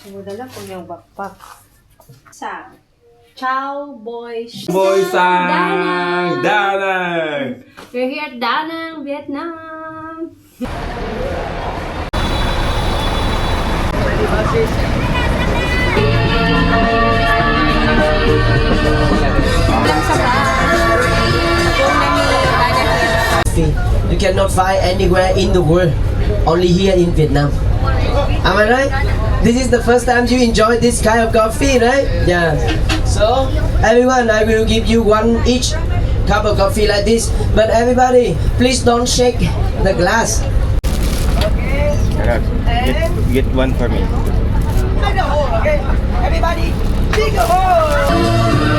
Sumudala po yung backpack. Sa Ciao, boys. Boy Sang! Danang! We're here at Danang, Vietnam. You cannot find anywhere in the world, only here in Vietnam. Am I right? This is the first time you enjoy this kind of coffee, right? Yeah. So, everyone, I will give you one each cup of coffee like this. But everybody, please don't shake the glass. Get one for me. Okay, everybody, dig a hole.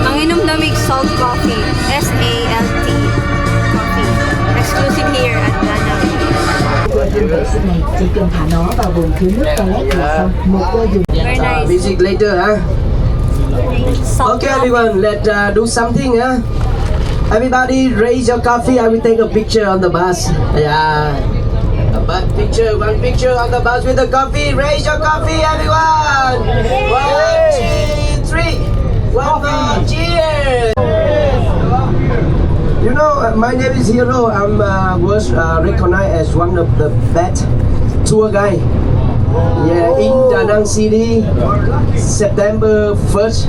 Ang inom lamig salt coffee. SALT coffee. Exclusive here at Danang. Dùng vệ sinh này chỉ cần thả nó vào bồn chứa nước toilet là xong. Một cô dùng Very nice. Music later, huh? Salt Okay, everyone, let's do something, huh? Everybody, raise your coffee. I will take a picture on the bus. Yeah. One picture on the bus with the coffee. Raise your coffee, everyone. 1, 2, 3. One more cheers. You know, my name is Hero. I'm was recognized as one of the best tour guide. Yeah, in Da Nang City, September 1st.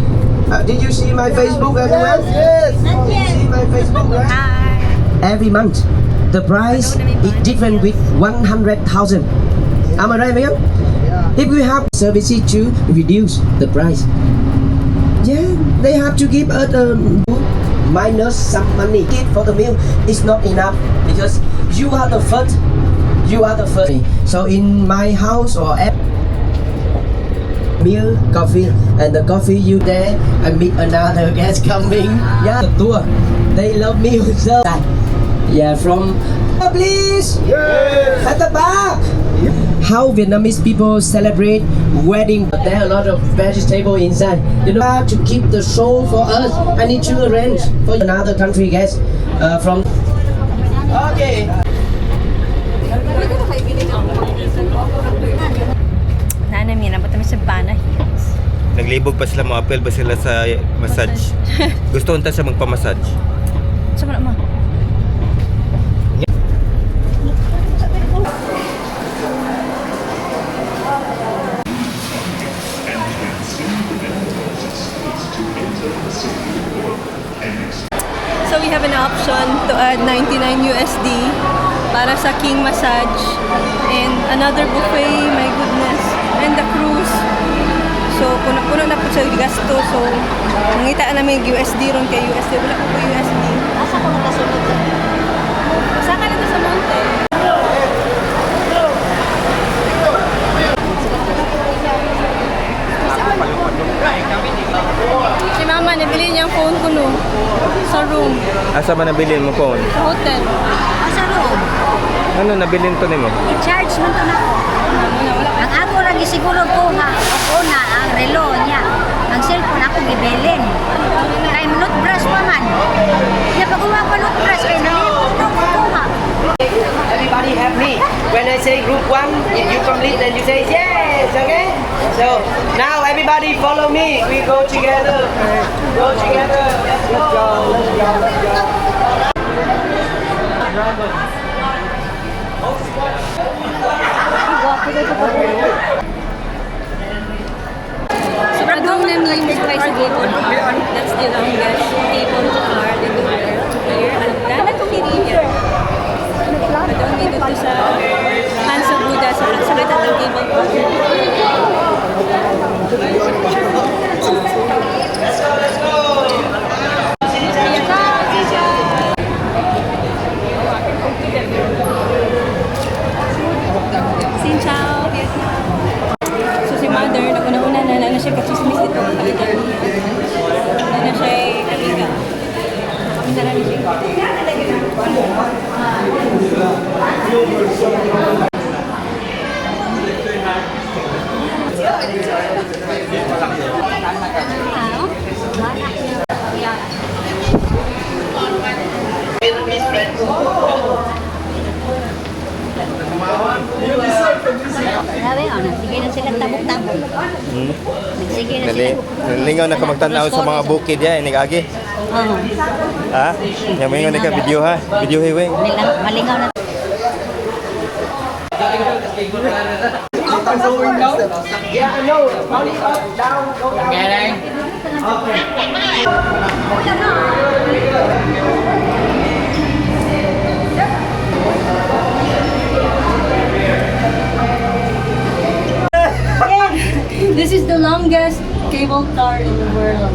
Did you see my Facebook, everyone? Yes. Did you see my Facebook, right? Every month, the price is different with 100,000. Am I right, ma'am? If we have services to reduce the price, yeah, they have to give us minus some money. For the meal, it's not enough because you are the first. You are the first. So in my house or meal, coffee, and the coffee you there, I meet another guest coming. Yeah, the tour. They love me so. Yeah, from please. Yes. At the back. How Vietnamese people celebrate wedding? There are a lot of vegetable inside. You know, to keep the soul for us, I need to arrange for another country guest from. Okay. Nanami, nabot kami sa Bana Hills. Naglibog pa sila, mo-appeal ba sila sa massage? Gusto unta siya magpa-massage. Saan mo naman? So we have an option to add 99 USD para sa king massage and another buffet, my goodness, and the cruise. So puno na po sa gasto. So mangita namin USD ron kay USD. Wala po USD. Asa ko nakasunod? Saan ka nito sa mountain? Si mama, nabili niya ang phone ko no. Sa room. Asa ba nabilin mo phone? Sa hotel. Asa room? Ano nabilin to nimo? I-charge man to na ko. Ang ako lagi siguro ko ha. Ako na ang relo niya. Ang cellphone ako gibilin. Kay minute brush pa man. Kaya pag uwa pa minute brush kay nalipot ko ha. Everybody have me. When I say group 1, if you complete, then you say yes, okay? So now everybody follow me. We go together. Go together. Let's go. Sobrang dong na meal mo sa table. That's the longest table to car in the world. Here, Danang Pumiriya. Madong dito to sa Hansa Buddha sa sakit at ang table ko. Xin chào, Vietnam. So si mother, nauna na siya kachismis dito ang kalitan niya. Na siya ay kaliga. Kami na siya. Sabi, sige na sila tabok-tabok. Sige na sila. Lingaw na ka magtanaw sa mga bukid ya, ini agi. Oo. Ha? Yang maingon ka video ha. Video hiwi. Malingaw na. Yeah, no, only up, down, go down. This is the longest cable car in the world.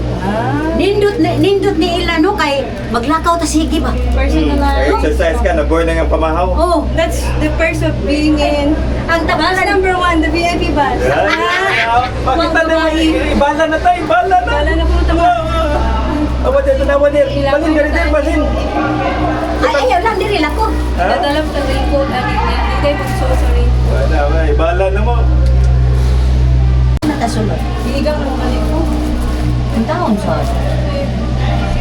Nindot ni ila no kay maglakaw ta sige ba. Personalized. Exercise ka, na-board na nga pamahaw. Oh, that's the perks of being in Ang bus tabalan number 1, the VIP bus. Bakit na naman? Ibala na tayo, ibala na. Wala na po tama. Awa dito na, awa dito. Balin, balin, balin. Ay ayaw lang diri lang ko. Nadalap sa raincoat, ano niya. Hindi, sorry. Wala, wala. Ibala na mo. Natasulod. Higang mo mali ko. Ang taon sa.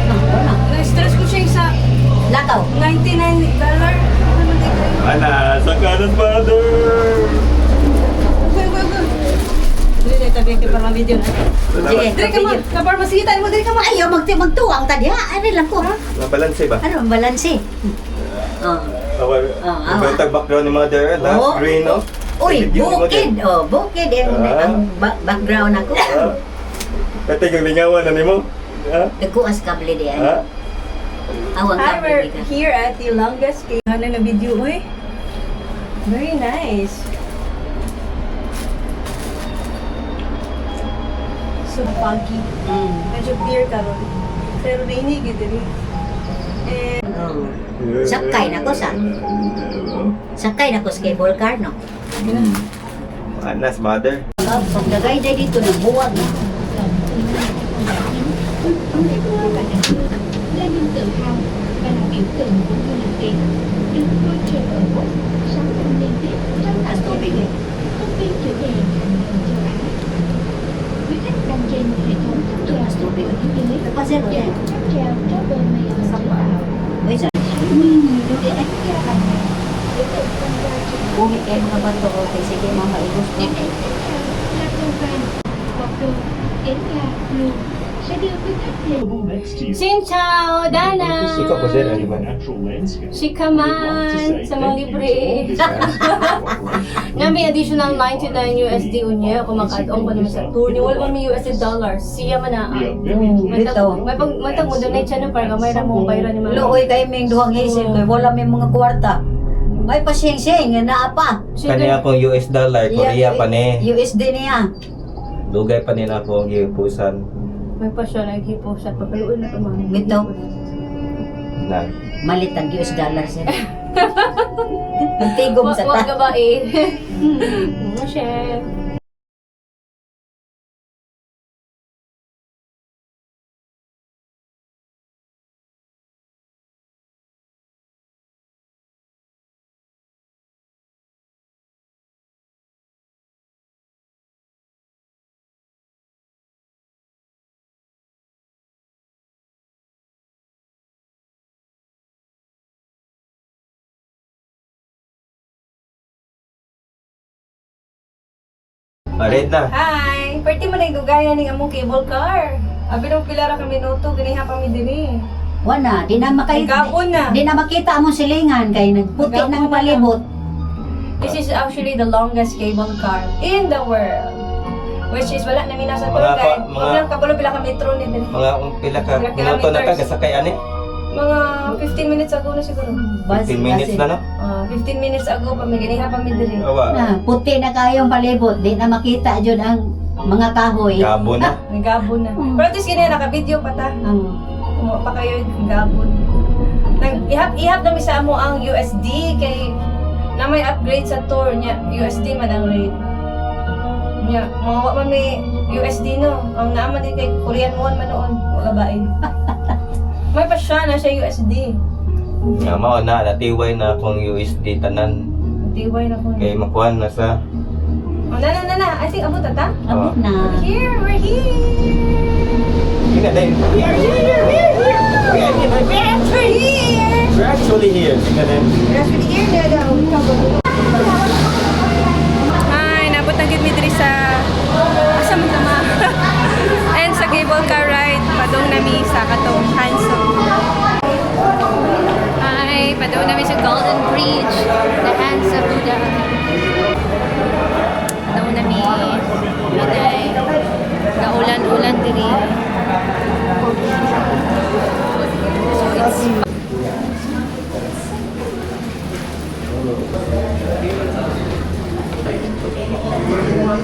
Wala. Na-stress ko siya sa Lakaw. $99. Ana, sa kanan, mother. Dili na tabi ka para video na. Sige. Dili ka mo, kapar masigitan mo, dili ka mo. Ayaw magtuwang tadi ha. Ano lang ko. Mabalanse ba? Ano ang balanse? Oh. Awa, awa. iba background ni mother. Last Oh. green, no? Uy, bukid. Oh, bukid ang background ako. Ito yung lingawan na ni mo. Ha? Nagkuas kable di ay. Ha? Awang Hi, kable we're di ka. here at the longest cave. Ano na video, oy? Very nice. So foggy. Medyo clear karon. Pero rainy gid diri. And Oh. Sakay na ko sa. Sakay na ko sa cable car no. Anas, mother. Pagdagay na dito ng buwag na. là niềm tự hào và là biểu tượng của người làm việc được nuôi truyền ở Úc 6 năm liên tiếp trong tạp chí công viên chủ đề hàng đầu châu Á. Quý khách đăng trên hệ thống tháp treo của thế giới và tháp treo Travel Mail sắp vào. Bây giờ Để đánh giá bài này, biểu tượng tham gia trên buhay em na ba to kay sige mama igos điểm đến tiếp theo là cầu vàng, hoặc đồ đến ga luôn sẽ đưa quý khách lên. Xin chào, Dana! Ikaw po sir, ano ba? Si Kaman sa mga libre. Nga may additional $99 USD unya kung mag-add-on pa naman sa tour ni wala may USD dollars. Siya man na. dito. May pag mo donate siya no para gamay ra mo bayra ni mga. Luoy kay ming duhang isip kay wala may mga kwarta. May pasing-sing nga naa pa. Kani akong US dollar, Korea pa ni. USD niya. Dugay pa nila akong gipusan. May pa siya naghipo sa pagkaluoy na tumang. Bitaw. Na. Malit ang US dollar siya. Tigom sa Wag ta. ka ba eh. Chef. Red na. Hi! Perti mo na igugaya ning among cable car. Abi nung pila ra kami minuto, ganiha pa mi diri. Wala, di na Gabon na. Di na makita among silingan kay nagputi Gabon ng na. palibot. This is actually the longest cable car in the world. Which is wala na mina sa tour Mga guide. mga- Wala lang kabulo pila ka metro ni diri. Mga pila ka Mga minuto na ka kilometers. gasakay ani? Mga 15 minutes ago na siguro. 15 minutes na no? 15 minutes ago pa may ganiha pa mi diri. Awa. Na, puti na kayong palibot, di na makita jud ang mga kahoy. Gabo na. May gabon na. Pero at least ganyan, naka-video pa ta. Kumuha pa kayo yung gabon. Ihap na mi sa amo ang USD kay na may upgrade sa tour niya. USD man ang rate. Nya, mga wa man may USD no. Ang naaman din kay Korean won man noon. Wala ba eh. May pa siya na siya USD. Nga mao na natiway na akong USD tanan Tiway na ko. kay makuan na sa Oh, na. I think abot ata. Abot na. We're here. Tingnan dai. We are here. We're actually here. Tingnan dai. Hi, nabot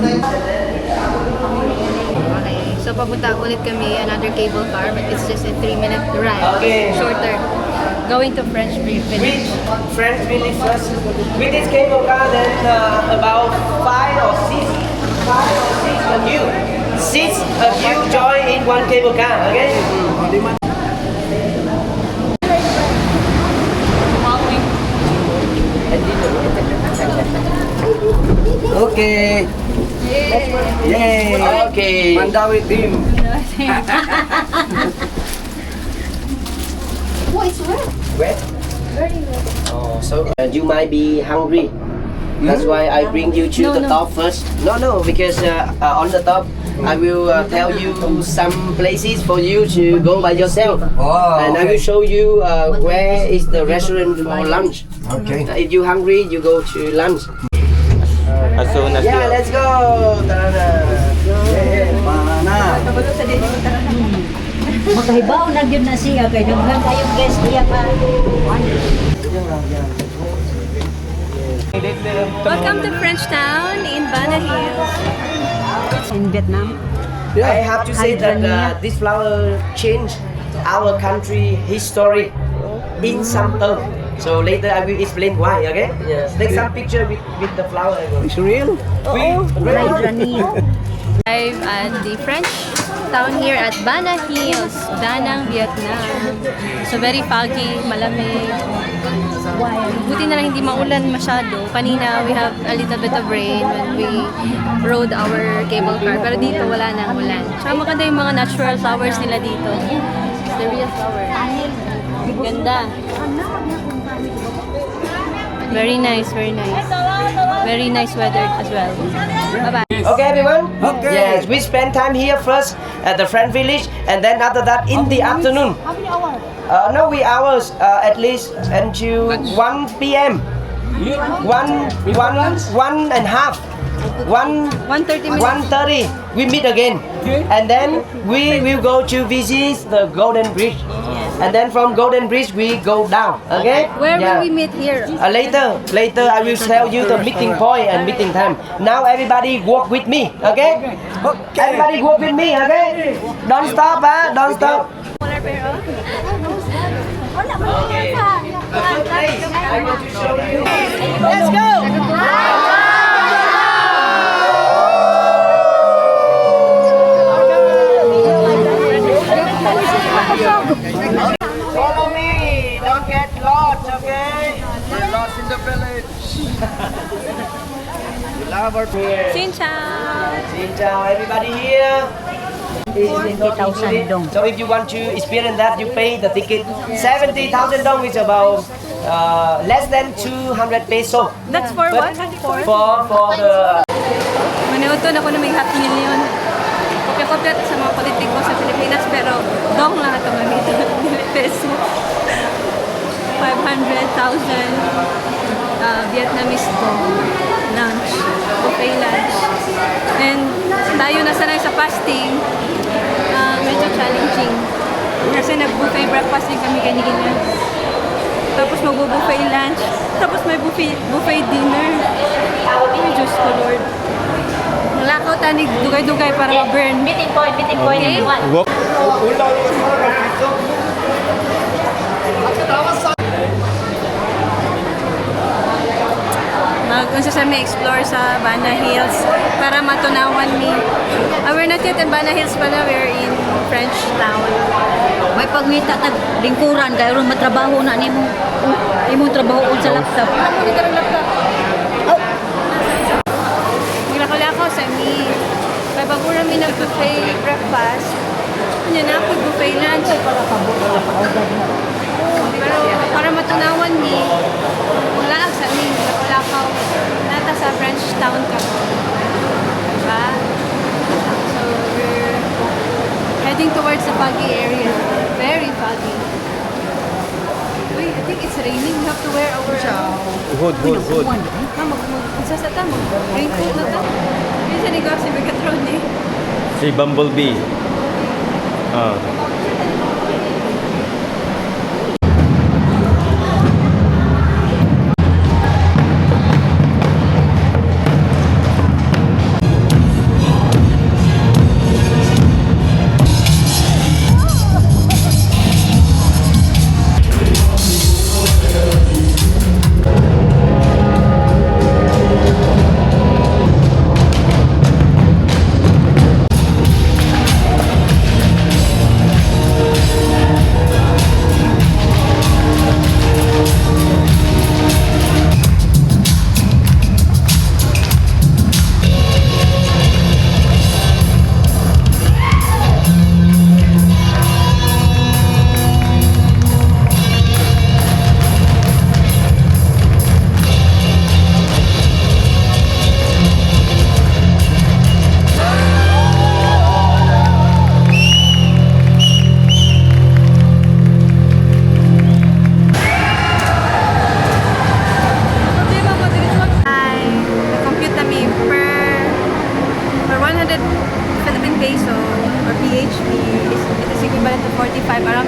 Okay, so papunta ulit kami, another cable car, but it's just a 3-minute ride. Okay. Shorter. Going to French Village. French Village first. With this cable car, then about 5 or 6 of you. 6 of you join in one cable car, okay? Okay. Yay. Okay. Mandawi team. Oh, it's wet. Wet? Very wet. Oh, so you might be hungry. That's why I bring you to the top first. No, because on the top I will tell you some places for you to go by yourself. Oh, And I will show you where is the restaurant for lunch. Okay. If you hungry, you go to lunch. As soon as Yeah, let's go. Tara na. Yeah. Mana? Makahibaw na yun na siya kay daghan kayong guest niya pa. Welcome to French Town in Bana Hills. In Vietnam. I have to say that this flower changed our country history in some term. So later I will explain why, okay? Yes. Take some picture with the flower. It's real? Live at the French town here at Bana Hills, Danang, Vietnam. So very foggy, malamig. Buti na lang hindi maulan masyado. Kanina we have a little bit of rain when we rode our cable car. Pero dito wala nang ulan. Tsaka maganda yung mga natural flowers nila dito. It's the real flower. Ganda. Very nice, very nice. Very nice weather as well. Bye-bye. Okay, everyone? Okay. Yes, we spend time here first at the French Village, and then after that in the afternoon. How many hours? No, we hours at least until 1 p.m. One and half. 1:30 minutes. 1:30 we meet again, and then we will go to visit the Golden Bridge, and then from Golden Bridge we go down. Okay? Where Yeah. will we meet here? Later I will tell you the meeting point and meeting time. Now everybody walk with me, okay? Everybody walk with me, okay? Don't stop, don't stop. Okay. The first place I want to show you. Let's go. Follow me. Don't get lost, okay? We're lost in the village. We love our Xin chào. Xin chào everybody here. Is not 70,000 dong. So if you want to experience that, you pay the ticket 70,000 dong, which is about less than 200 peso. That's for what? For the Manuton ako na may Happy Meal yun. Kopya-kopya ito sa mga politiko sa Pilipinas, pero dong lang ito mamito. Dili peso. 500,000 Vietnamese dong lunch. Buffet lunch. And tayo na sanay sa fasting. Medyo challenging. Kasi nag-buffet breakfast din kami kanina. Tapos magbo-buffet lunch. Tapos may buffet dinner. Ay, Diyos ko Lord. Nalakaw tanig dugay-dugay para ma-burn. Meeting point. Okay. Mag-unsa sa may explore sa Bana Hills para matunawan ni. We're not yet in Bana Hills pala, we're in French Town. May pagngita tag lingkuran kay ron matrabaho na nimo. Imong trabaho sa laptop. Ano mo nito ng laptop? Maglakaw-lakaw sa mi. Kaya bago namin nag-buffet breakfast, yun na ako buffet lunch. Pero para matunawan ni, wala sa mi, maglakaw-lakaw. Nata sa French Town ka po. Diba? So we're heading towards the foggy area. Very foggy. Wait, I think it's raining. We have to wear our Hood. magsasata mo. Raincoat na to. Yun sa negosyo, Megatron eh. Si Bumblebee.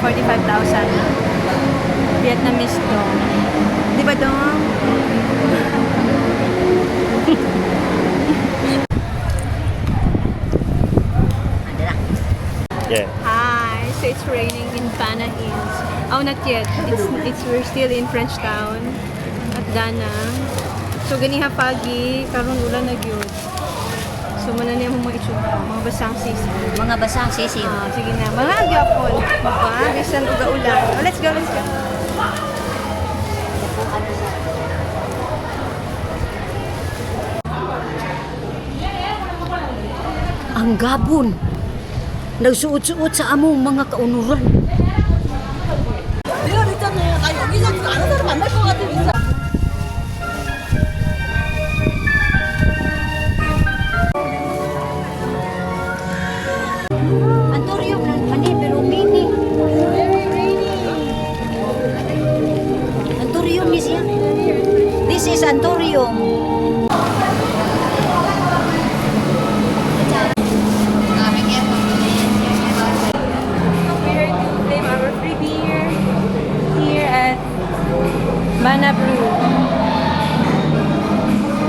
45,000. Vietnamese dong. Di ba dong? Yeah. Hi, so it's raining in Pana Hills. Oh, not yet. We're still in Frenchtown at Dana. So ganiha pagi karon ulan na gyud. So man niya mo mga itsura, mga basang sisi. Mga basang sisiw. Ah, sige na. Mga gyapon. Ba, bisan uga ulan. Oh, let's go, let's go. Ang gabon. Nagsuot-suot sa among mga kaunuran. Antorium lang mani pero mini. Antorium ni siya. This is Antorium. We're here to claim our free beer here at Mana Brew.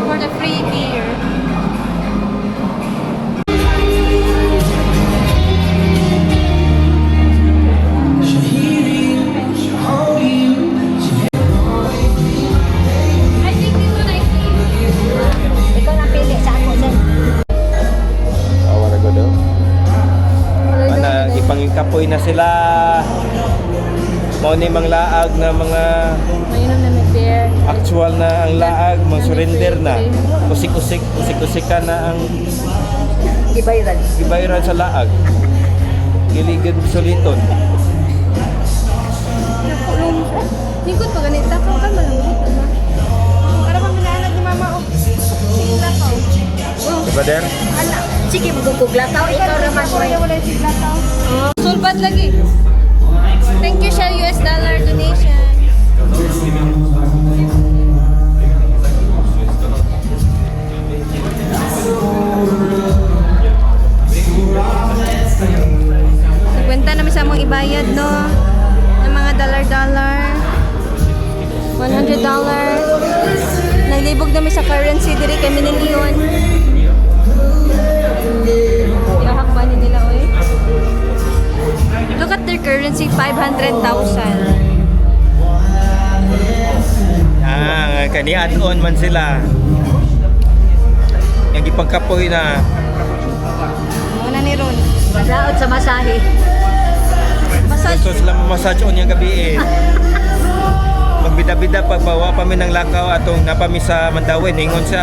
For the free beer. I think this one I see. Ikaw na pili sa ako sir. Awara ko daw. Ana ipangikapoy na sila. Mao ni mang laag na mga Mainom na may beer. actual na ang laag, mang surrender na. Usik-usika na ang Ibayran. gibayran sa laag. Giligid suliton. Nikot pa ganita ko kan malambot na. Para pa minaanad ni mama o. Sila ka. Diba der? Ala, sige magkukuglataw. Ikaw naman ko. Wala yung siglataw. Sulbat lagi. Thank you Shell US dollar donation. Nagkwenta namin sa among ibayad, no? Ng mga dollar-dollar. $100. Naglibog namin sa currency diri kay Minilion. Yahak ba ni nila, oy? Look at their currency, 500,000. Ah, kani add-on man sila. Yang ipangkapoy na. Muna ni Ron. Laot sa masahe. Massage. Gusto sila mamassage on yung gabi eh. Magbida-bida pagbawa pa mi ng lakaw atong napami sa Mandawi ningon siya.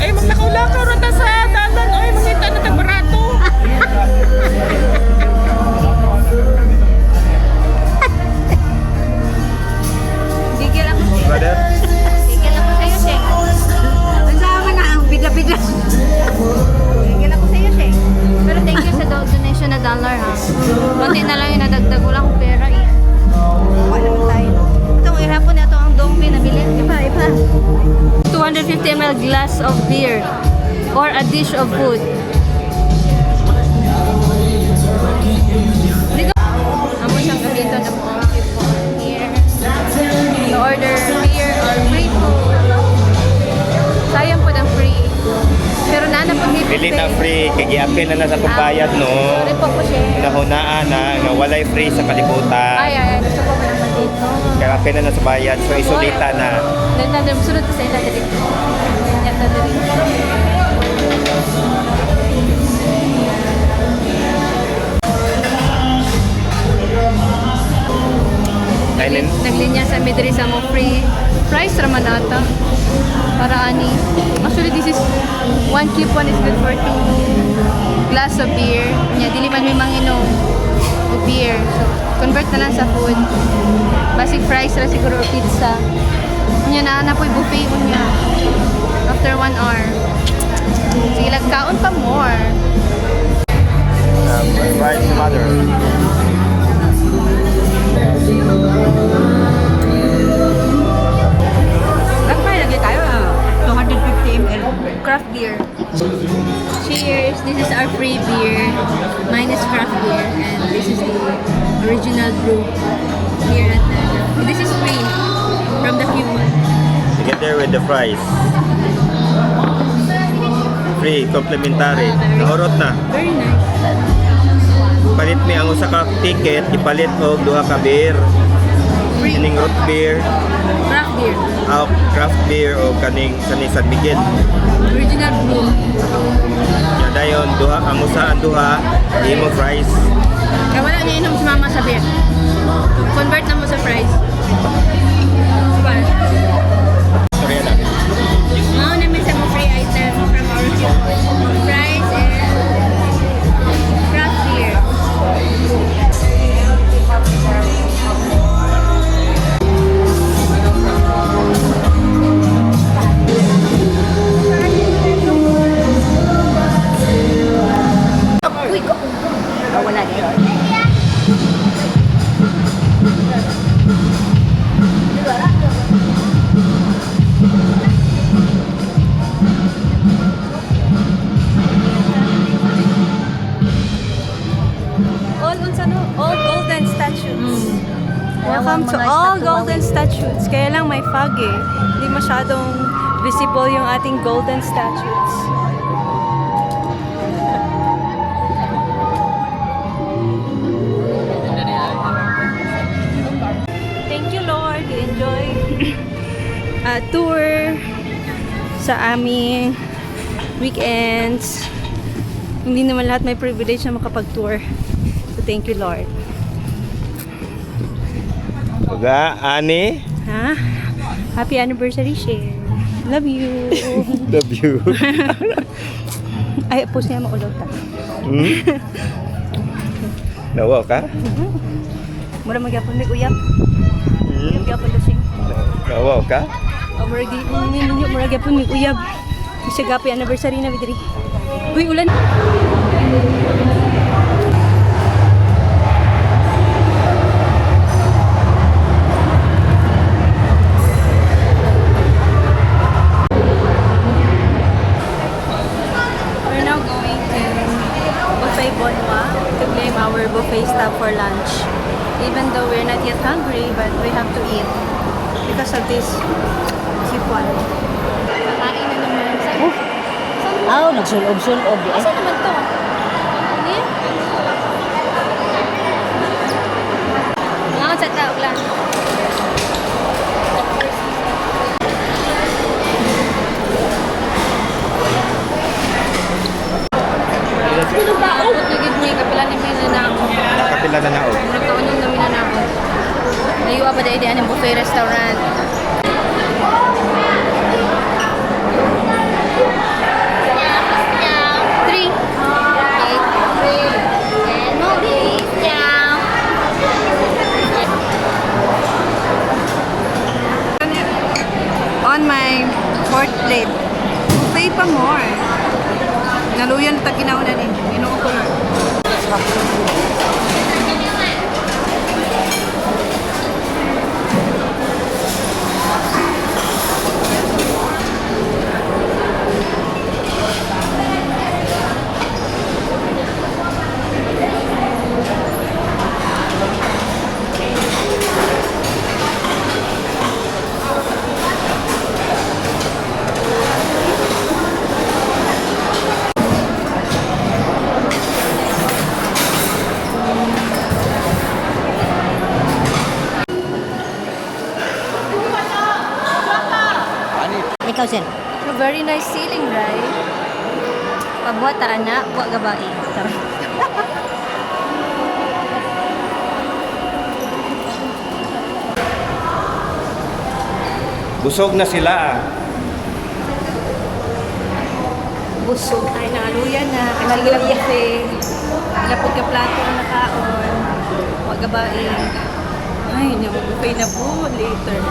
Ay maglakaw-lakaw ra ta sa dalan oy mangita na tag barato. Gigil ako. Brother, Gigil ako sa'yo, Sheng. Ang sama na ang bida-bida. Gigil ako sa'yo, Sheng. Pero thank you sa donation na dollar, ha. Konti na lang yung nadagdag. Wala akong pera, eh. Wala naman tayo. Itong ihapon na ito ang dongbi na bilhin. Iba. 250 ml glass of beer or a dish of food. Dito. Amo siyang ganito na po. Here. You order beer or free food. Sayang po ng free. Pero nana pag dili na free kay giapil na sa pagbayad no. Sorry po po siya. Nahunaan na nga walay free sa kalibutan. Ay. Gusto ko naman dito. Kaya apil na sa bayad so isulita na. Then, sunod sa ila dito. Yan na dito. Kainin. Naglinya sa midri sa mo free price raman ata. Para ani. Actually, this is one coupon is good for 2 glass of beer. Nya dili man may manginom o beer. So, convert na lang sa food. Basic price ra siguro o pizza. Nya na po'y buffet unya. After 1 hour. Sige, lagkaon pa more. Right mother. Lagpay lagi tayo 250 ml. Craft beer. Cheers! This is our free beer. Mine is craft beer and this is the original brew here at Nana. This is free from the Cuban. Together with the fries. Free, complimentary. Naurot na. Very nice. Palit mi ang usa ka ticket, ipalit og duha ka beer. Free. Kaning root beer, Craft beer. craft beer o kaning San Miguel. Original brew. Ya dayon duha ang usa ang duha, imo fries. Kaya wala niya inom si mama sa beer. Convert na mo sa fries. Diba? Sorry na. Mao namin sa mga free item from our Cuban. Fries and craft beer. Uy, ko. Wala din. All golden statues. Welcome to Mga all statue golden statues. Kaya lang may fog eh. Hindi masyadong visible yung ating golden statues. Thank you, Lord. We enjoy tour sa aming weekends. Hindi naman lahat may privilege na makapag-tour. So, thank you, Lord. Uga, ani. Ha? Happy anniversary, Share. Love you. Love you. Ay, post niya maulog ta. Nawa ka? Mura magyapon may uyap. Hmm? Magyapon lasing. Nawa ka? O, mura gyapon may uyab. Isa gapi anniversary na bidiri. Uy, ulan. We're now going to Buffet Bonwa to claim our buffet stop for lunch. Even though we're not yet hungry, but we have to eat because of this sipwan. Kakain na naman. Saan? Nagsulob-sulob di. Saan naman to? Hindi? Mga sa tao lang. Sino ba? Oh! Nagigit mo yung kapila ni Mina na ako. Kapila na nao. Nagkaunong na Mina na ako. Nayuwa pa dahil ng buffet restaurant. Three. Okay. And movies down. On my fourth plate. Buffet pa more. Naluyan na taginaw na ni. Inuo ko na. Ikaw, sir. A very nice ceiling, right? Pabuhat ta anak, buat gabai. Busog na sila. Busog tayo na aluyan na. Kanaluyan buffet. Ilapod ka plato na nakaon. Buat gabai. Ay, buffet na po. Later.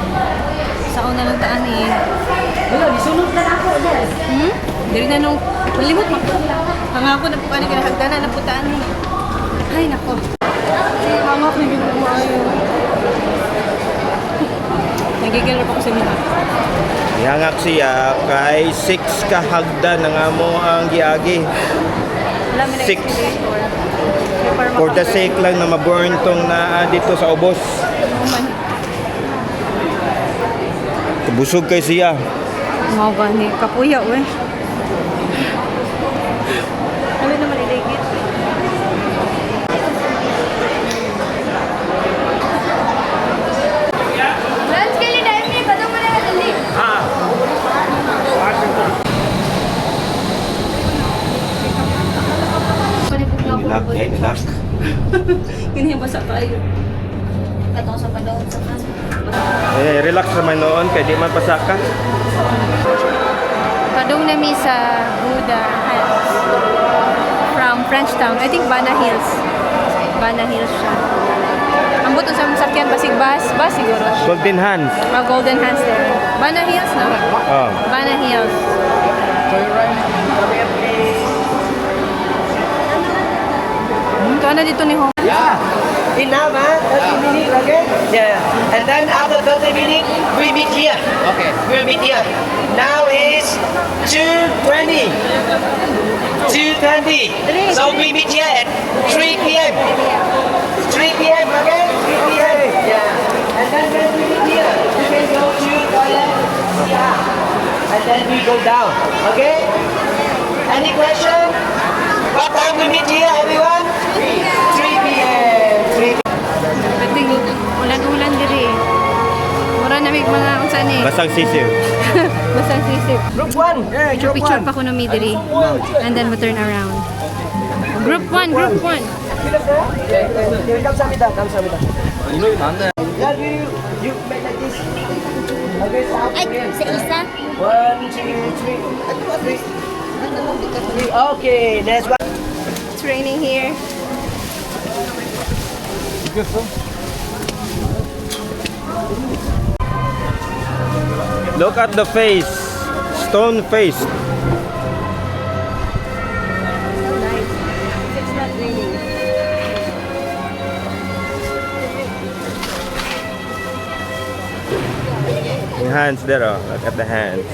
Sa una nung taan eh. Wala, disunod na ako, sir. Dari na nung malimot mo. Hangako na po ka na kinahagdanan na po taan eh. Ay, nako. Hangak na yun mo ayo. nagigil pa ko sa mga. Ihangak siya kay 6 ka hagdan nga mo ang giagi. Wala mo na 6. For the sake lang na maburn tong na dito sa ubos. Busog kay siya. Mau gani kapuya we. Kami naman iligit. Lunch ke लिए टाइम नहीं खत्म होने वाला जल्दी. Nilak, nilak. Kini basa kayo. Katong sa padong sa kan. Relax naman noon kay di man pasaka. Padung nami sa Buddha House from Frenchtown. I think Bana Hills. Bana Hills siya. Ang buto sa sakyan basig bus siguro. Golden Hands. Golden Hands there. Bana Hills no? Oh. Bana Hills. Ito na dito ni Hong. Yeah. Enough, huh? 30 minutes, okay? Yeah. And then after 30 minutes, we meet here. Okay. We'll meet here. Now is 2:20. 2:20. So we meet here at 3 p.m. 3 p.m., okay? 3 p.m. Yeah. And then when we meet here, we can go to toilet. Yeah. And then we go down, okay? Any question? What time we meet here, everyone? 3 p.m. 3 p.m. Pwedeng ulan-ulan diri. Mura na may mga unsa ni. Basang sisiw. Basang sisip. Group 1. Yeah, group Picture pa ko na mi diri. And then we turn around. Group 1, group 1. Come Samita, come Samita. Yeah, you make like this. Okay, South Ay, Korean. sa isa. 1, 2, 3. Okay, next one. It's raining here. Look at the face. Stone face. Nice. It's not raining. Yung hands there, oh. Look at the hands.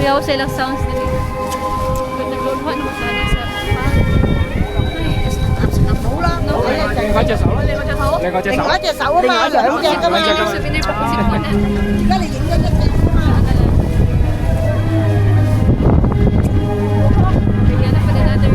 Kuya ko silang sounds dili. Good na good one mo sana sa. Souvenir pa ko si Mona. Bigyan na pa din another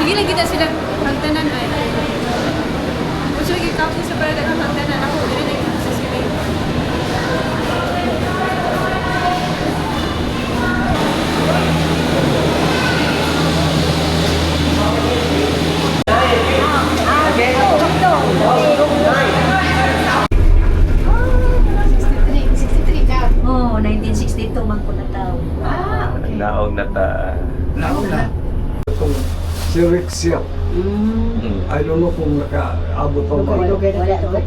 sige lang kita sila hagdanan ay. Kung sige kapag sa parada ng hagdanan ako, dili na kita sa sila. Si Rexia. I don't know kung nakaabot pa ba.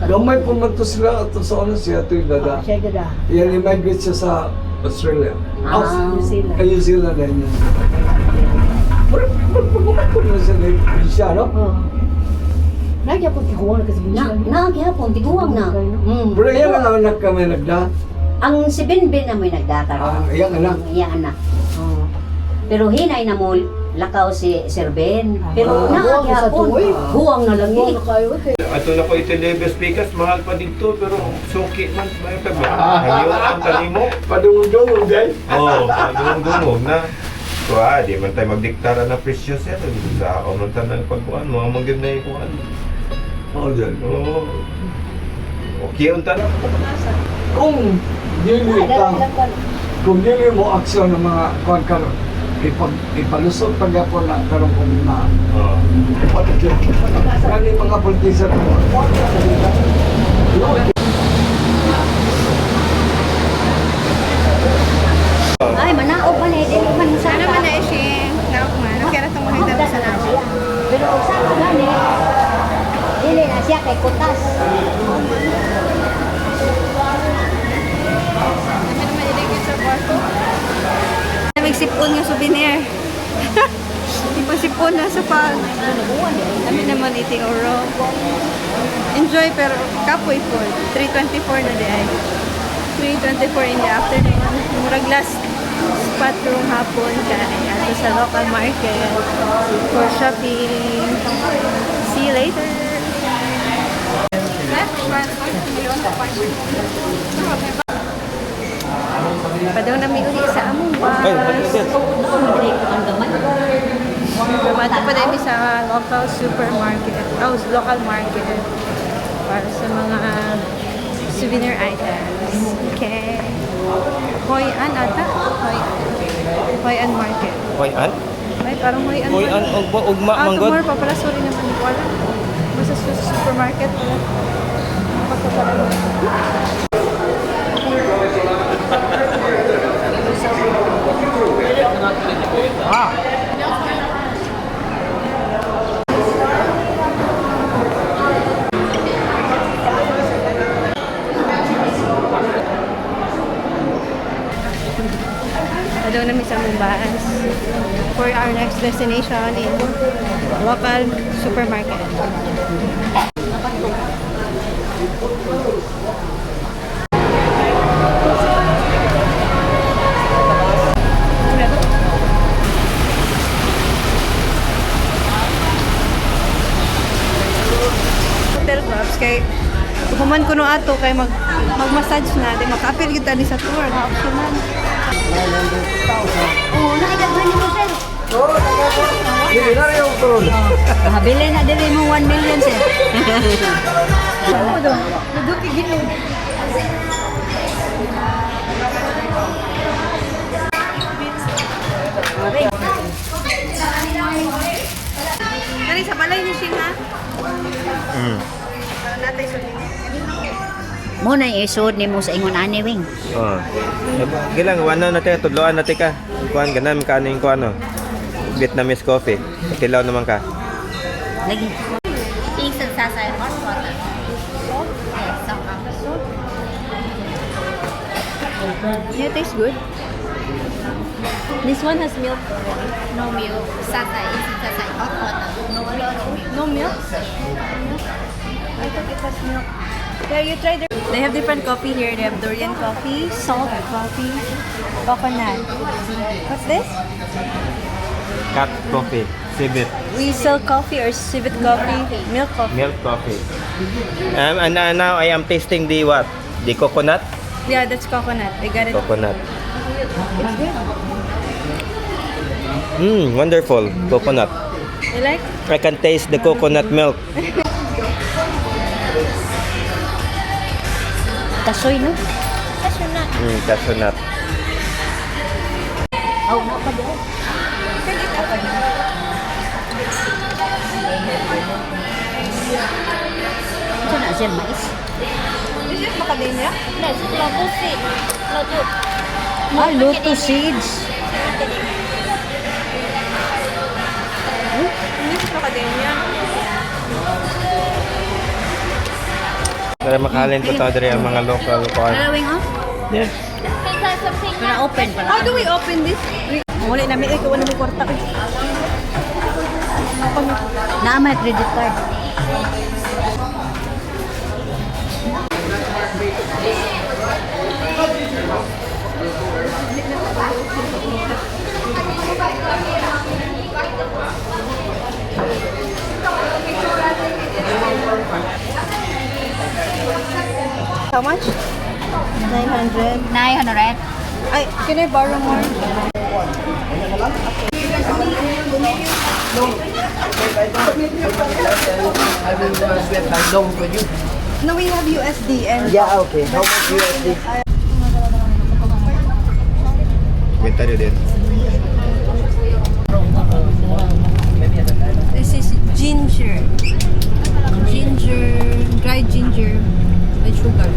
Gamay po man to sila at sa ano siya ito yung dada. Yan, immigrate siya sa Australia. New Zealand din yun. Pero pag-umat po naman siya no? Nagyapon, tiguang na. Pero yan ang anak kami nagda. Ang si Binbin na mo'y nagdakaroon. Iyang anak. Iya anak. Pero hinay na mo lakaw si Sir Ben. Pero nagyapon, buwang na lagi. Ato na ko iti-level speakers, mahal pa dito, pero suki man. May tabi. Ayaw ang talimo. Padungong-dungong guys. Oo, dungog na. So, di man tayo magdiktara ng presyo sir. Sa man tayo ng pagkuhan, mga maganda yung kuhan. Oh, dyan. Oo. Okay, unta na. Kung dili mo aksyon ng mga kuhan karon, ipalusot pag-apon na karon kung na Oo. kani mga politician mo. Ay, manaog man eh, dili man sa. Ano man na ising, naok man. Kaya na itong mahita sa namin. Pero sa gani, dili na siya kay kutas. Kami naman iligid sa kwarto. Nagsipon yung souvenir. Ipasipon na sa pag. Kami naman eating oro. Enjoy pero kapoy po. 3:24 na di ay. 3:24 in the afternoon. Murag last spot room hapon kay ato sa local market for shopping. See you later. Padaw na may uli sa among bus. Pumati pa din sa local supermarket. Local market. Para sa mga souvenir items. Okay. Hoy-an ata? Hoy-an market. Hoy-an? Ay, parang Hoy-an. Hoy-an, ugma, manggod. Tomorrow pa pala. Sorry naman. Wala. Basta sa supermarket. Wala. Daw namin sa Mumbas for our next destination in local supermarket. Hotel clubs kay human ko no ato kay mag-massage na di maka-appeal kita ni sa tour na optional. Oo, nakidaghan ni mo, sir. Hindi na rin yung turon. Habili na dili mo 1 million, sir. Oo do. Naduki gino. Nari sa balay ni Shin ha? Para natay sulit. Mo na isod ni mo sa ingon ani wing. Oo. Gilang, ano na tayo, tudloan na tayo ka. Kuhan, ganun, kanin ko ano. Vietnamese coffee. Patilaw naman ka. Lagi. Instant sasay hot water. Yeah, tastes good. This one has milk. No milk. Sasay. Instant sasay hot water. No milk. No milk? I thought it has milk. Yeah, you try the... They have different coffee here. They have durian coffee, salt coffee, coconut. What's this? Cat coffee. Civet. We sell coffee or civet coffee, milk coffee. Milk coffee. And now I am tasting the what? The coconut? Yeah, that's coconut. I got it. Coconut. It's good. Wonderful. Coconut. You like? I can taste the coconut milk. Kasoy no? Cashew nut. Oh, na pa diyan. Ito na siya mais. Is it macadamia? Let's lotus seed. Lotus. Ah, lotus seeds. Chinese Academia. Para makalin ko to diri ang mga local kuan. Dalawing oh. Yes. Para open para. How do we open this? Wala namin ikaw na mo kwarta. Na may credit card. How much? 900. 900. Ay, can I borrow more? I will sweat by long for you. No, we have USD and Yeah, okay. How much USD? Kwenta rin din. this is ginger. Ginger, dried ginger with sugar.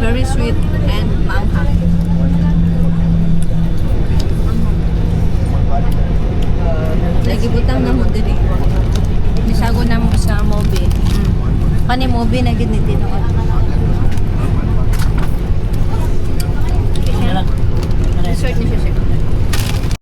Very sweet and maanghang. Nagibutang na mo diri. Misago na mo sa mobi. Kani mobi na gid ni tinuod.